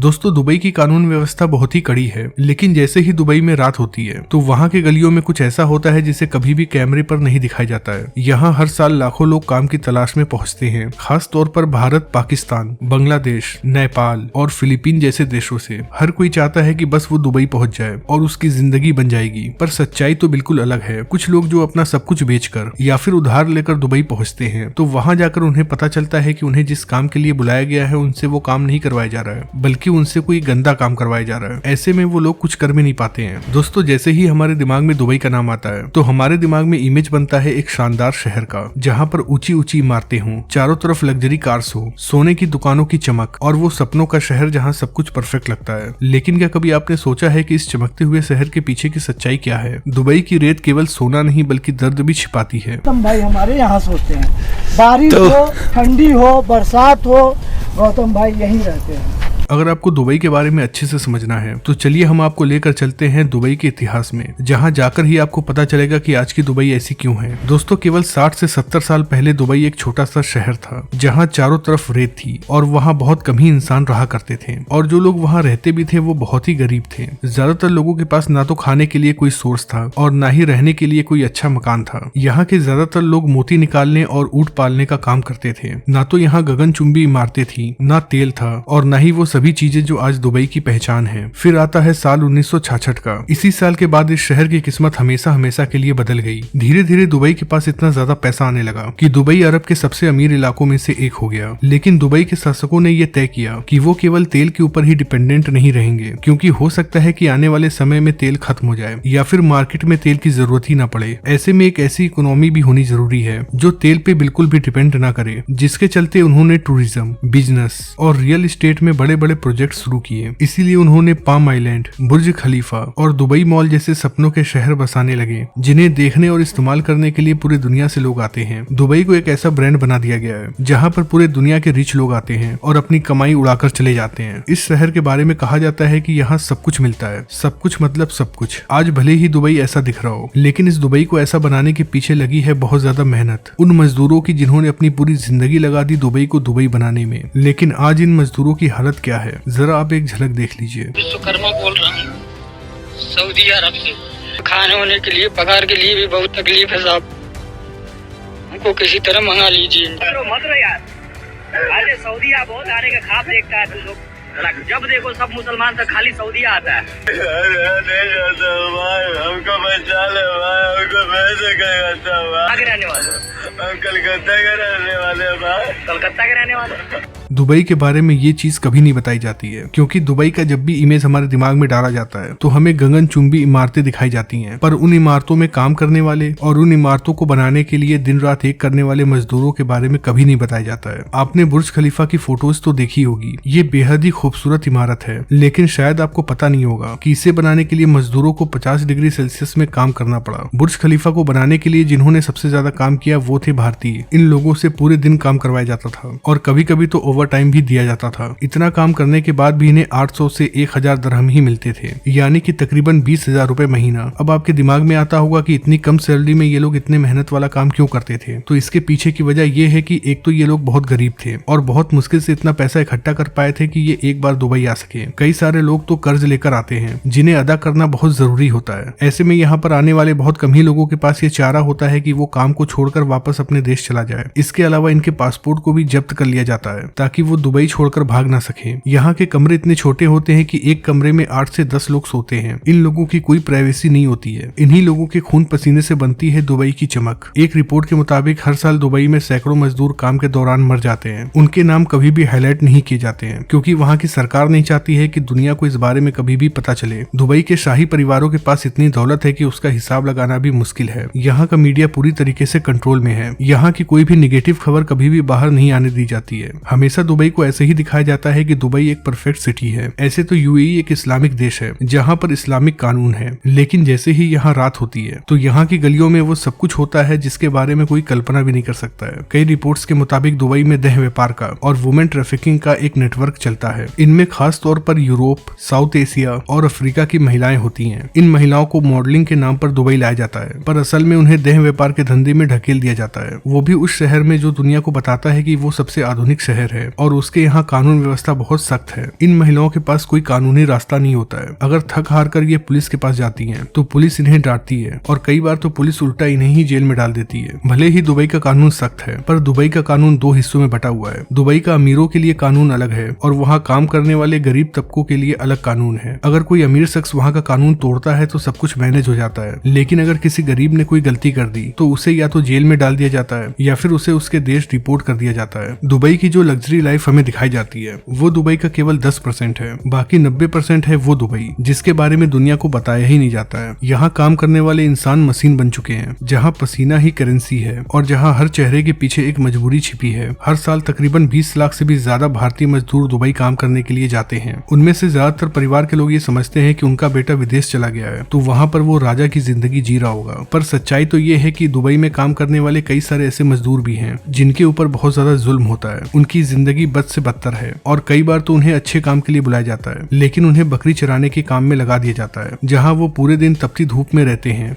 दोस्तों दुबई की कानून व्यवस्था बहुत ही कड़ी है, लेकिन जैसे ही दुबई में रात होती है तो वहाँ के गलियों में कुछ ऐसा होता है जिसे कभी भी कैमरे पर नहीं दिखाया जाता है। यहाँ हर साल लाखों लोग काम की तलाश में पहुँचते हैं, खास तौर पर भारत, पाकिस्तान, बांग्लादेश, नेपाल और फिलीपीन जैसे देशों से। हर कोई चाहता है कि बस वो दुबई पहुँच जाए और उसकी जिंदगी बन जाएगी, पर सच्चाई तो बिल्कुल अलग है। कुछ लोग जो अपना सब कुछ बेचकर या फिर उधार लेकर दुबई पहुँचते हैं तो वहाँ जाकर उन्हें पता चलता है कि उन्हें जिस काम के लिए बुलाया गया है उनसे वो काम नहीं करवाया जा रहा है, बल्कि उनसे कोई गंदा काम करवाया जा रहा है। ऐसे में वो लोग कुछ कर भी नहीं पाते हैं। दोस्तों जैसे ही हमारे दिमाग में दुबई का नाम आता है तो हमारे दिमाग में इमेज बनता है एक शानदार शहर का, जहाँ पर ऊंची ऊंची इमारतें हों, चारों तरफ लग्जरी कार्स हो, सोने की दुकानों की चमक और वो सपनों का शहर जहाँ सब कुछ परफेक्ट लगता है। लेकिन क्या कभी आपने सोचा है कि इस चमकते हुए शहर के पीछे की सच्चाई क्या है? दुबई की रेत केवल सोना नहीं बल्कि दर्द भी छिपाती है। गौतम भाई हमारे यहाँ सोते हैं, बारिश हो, ठंडी हो, बरसात हो, गौतम भाई यहीं रहते हैं। अगर आपको दुबई के बारे में अच्छे से समझना है तो चलिए हम आपको लेकर चलते हैं दुबई के इतिहास में, जहां जाकर ही आपको पता चलेगा कि आज की दुबई ऐसी क्यों है। दोस्तों केवल 60 से 70 साल पहले दुबई एक छोटा सा शहर था, जहां चारों तरफ रेत थी और वहां बहुत कम ही इंसान रहा करते थे, और जो लोग वहां रहते भी थे वो बहुत ही गरीब थे। ज्यादातर लोगों के पास ना तो खाने के लिए कोई सोर्स था और ना ही रहने के लिए कोई अच्छा मकान था। यहाँ के ज्यादातर लोग मोती निकालने और ऊँट पालने का काम करते थे। ना तो यहाँ गगनचुंबी इमारतें थी, ना तेल था और ना ही वो सभी चीजें जो आज दुबई की पहचान है। फिर आता है साल 1966 का। इसी साल के बाद इस शहर की किस्मत हमेशा हमेशा के लिए बदल गई। धीरे धीरे दुबई के पास इतना ज्यादा पैसा आने लगा कि दुबई अरब के सबसे अमीर इलाकों में से एक हो गया। लेकिन दुबई के शासकों ने यह तय किया कि वो केवल तेल के ऊपर ही डिपेंडेंट नहीं रहेंगे, क्योंकि हो सकता है कि आने वाले समय में तेल खत्म हो जाए या फिर मार्केट में तेल की जरूरत ही ना पड़े। ऐसे में एक ऐसी इकोनॉमी भी होनी जरूरी है जो तेल पे बिल्कुल भी डिपेंड ना करे, जिसके चलते उन्होंने टूरिज्म, बिजनेस और रियल एस्टेट में बड़े बड़े प्रोजेक्ट शुरू किए। इसीलिए उन्होंने पाम आइलैंड, बुर्ज खलीफा और दुबई मॉल जैसे सपनों के शहर बसाने लगे, जिन्हें देखने और इस्तेमाल करने के लिए पूरी दुनिया से लोग आते हैं। दुबई को एक ऐसा ब्रांड बना दिया गया है जहां पर पूरे दुनिया के रिच लोग आते हैं और अपनी कमाई उड़ाकर चले जाते हैं। इस शहर के बारे में कहा जाता है कि यहाँ सब कुछ मिलता है। सब कुछ मतलब सब कुछ। आज भले ही दुबई ऐसा दिख रहा हो, लेकिन इस दुबई को ऐसा बनाने के पीछे लगी है बहुत ज्यादा मेहनत उन मजदूरों की जिन्होंने अपनी पूरी जिंदगी लगा दी दुबई को दुबई बनाने में। लेकिन आज इन मजदूरों की हालत क्या है, जरा आप एक झलक देख लीजिए। विश्वकर्मा बोल रहा हूँ, सऊदी अरब से। खाने होने के लिए, पगार के लिए भी बहुत तकलीफ है साहब, हमको किसी तरह मंगा लीजिए। मत रहो यार, अरे सऊदीया बहुत आने का ख्वाब देखता है तुम लोग। जब देखो सब मुसलमान तो खाली सऊदीया आता है। हमको बचा ले भाई, हमको पैसे कहाँ के रहने वाले? हम कलकत्ता के रहने वाले भाई। कलकत्ता के रहने वाले। दुबई के बारे में ये चीज कभी नहीं बताई जाती है, क्योंकि दुबई का जब भी इमेज हमारे दिमाग में डाला जाता है तो हमें गगनचुंबी इमारतें दिखाई जाती हैं, पर उन इमारतों में काम करने वाले और उन इमारतों को बनाने के लिए दिन रात एक करने वाले मजदूरों के बारे में कभी नहीं बताया जाता है। आपने बुर्ज खलीफा की फोटोज तो देखी होगी, ये बेहद ही खूबसूरत इमारत है, लेकिन शायद आपको पता नहीं होगा कि इसे बनाने के लिए मजदूरों को 50 डिग्री सेल्सियस में काम करना पड़ा। बुर्ज खलीफा को बनाने के लिए जिन्होंने सबसे ज्यादा काम किया वो थे भारतीय। इन लोगों से पूरे दिन काम करवाया जाता था और कभी कभी तो ओवर टाइम भी दिया जाता था। इतना काम करने के बाद भी इन्हें 800 से 1000 दरहम ही मिलते थे, यानी कि तकरीबन 20,000 रुपए महीना। अब आपके दिमाग में आता होगा कि इतनी कम सैलरी में ये लोग इतने मेहनत वाला काम क्यों करते थे। तो इसके पीछे की वजह ये है कि एक तो ये लोग बहुत गरीब थे और बहुत मुश्किल से इतना पैसा इकट्ठा कर पाए थे कि ये एक बार दुबई आ सके। कई सारे लोग तो कर्ज लेकर आते हैं जिन्हें अदा करना बहुत जरूरी होता है। ऐसे में यहाँ पर आने वाले बहुत कम ही लोगों के पास ये चारा होता है कि वो काम को छोड़कर वापस अपने देश चला जाए। इसके अलावा इनके पासपोर्ट को भी जब्त कर लिया जाता है ताकि वो दुबई छोड़कर भाग ना सके। यहाँ के कमरे इतने छोटे होते हैं कि एक कमरे में 8 से 10 लोग सोते हैं। इन लोगों की कोई प्राइवेसी नहीं होती है। इन्हीं लोगों के खून पसीने से बनती है दुबई की चमक। एक रिपोर्ट के मुताबिक हर साल दुबई में सैकड़ों मजदूर काम के दौरान मर जाते हैं। उनके नाम कभी भी हाईलाइट नहीं किए जाते हैं, क्योंकि वहाँ की सरकार नहीं चाहती है कि दुनिया को इस बारे में कभी भी पता चले। दुबई के शाही परिवारों के पास इतनी दौलत है कि उसका हिसाब लगाना भी मुश्किल है। यहाँ का मीडिया पूरी तरीके से कंट्रोल में है। यहाँ की कोई भी निगेटिव खबर कभी भी बाहर नहीं आने दी जाती है। हमेशा दुबई को ऐसे ही दिखाया जाता है कि दुबई एक परफेक्ट सिटी है। ऐसे तो यूएई एक इस्लामिक देश है जहाँ पर इस्लामिक कानून है, लेकिन जैसे ही यहाँ रात होती है तो यहाँ की गलियों में वो सब कुछ होता है जिसके बारे में कोई कल्पना भी नहीं कर सकता है। कई रिपोर्ट्स के मुताबिक दुबई में देह व्यापार का और वुमेन ट्रैफिकिंग का एक नेटवर्क चलता है। इनमें खास तौर पर यूरोप, साउथ एशिया और अफ्रीका की महिलाएं होती हैं। इन महिलाओं को मॉडलिंग के नाम पर दुबई लाया जाता है, पर असल में उन्हें देह व्यापार के धंधे में ढकेल दिया जाता है, वो भी उस शहर में जो दुनिया को बताता है कि वो सबसे आधुनिक शहर है। है और उसके यहाँ कानून व्यवस्था बहुत सख्त है। इन महिलाओं के पास कोई कानूनी रास्ता नहीं होता है। अगर थक हार कर ये पुलिस के पास जाती हैं, तो पुलिस इन्हें डांटती है और कई बार तो पुलिस उल्टा इन्हें ही जेल में डाल देती है। भले ही दुबई का कानून सख्त है, पर दुबई का कानून दो हिस्सों में बटा हुआ है। दुबई का अमीरों के लिए कानून अलग है और वहाँ काम करने वाले गरीब तबकों के लिए अलग कानून है। अगर कोई अमीर शख्स वहाँ का कानून तोड़ता है तो सब कुछ मैनेज हो जाता है, लेकिन अगर किसी गरीब ने कोई गलती कर दी तो उसे या तो जेल में डाल दिया जाता है या फिर उसे उसके देश रिपोर्ट कर दिया जाता है। दुबई की जो लग्जरी लाइफ हमें दिखाई जाती है वो दुबई का केवल 10% है, बाकी 90% है वो दुबई जिसके बारे में दुनिया को बताया ही नहीं जाता है। यहाँ काम करने वाले इंसान मशीन बन चुके हैं, जहाँ पसीना ही करेंसी है और जहाँ हर चेहरे के पीछे एक मजबूरी छिपी है। हर साल तकरीबन 20 लाख से भी ज्यादा भारतीय मजदूर दुबई काम करने के लिए जाते हैं। उनमें से ज्यादातर परिवार के लोग ये समझते हैं कि उनका बेटा विदेश चला गया है तो वहाँ पर वो राजा की जिंदगी जी रहा होगा, पर सच्चाई तो ये है कि दुबई में काम करने वाले कई सारे ऐसे मजदूर भी हैं जिनके ऊपर बहुत ज्यादा जुल्म होता है। उनकी जिंदगी बद से बदतर है और कई बार तो उन्हें अच्छे काम के लिए बुलाया जाता है, लेकिन उन्हें बकरी चराने के काम में लगा दिया जाता है, जहाँ वो पूरे दिन तपती धूप में रहते हैं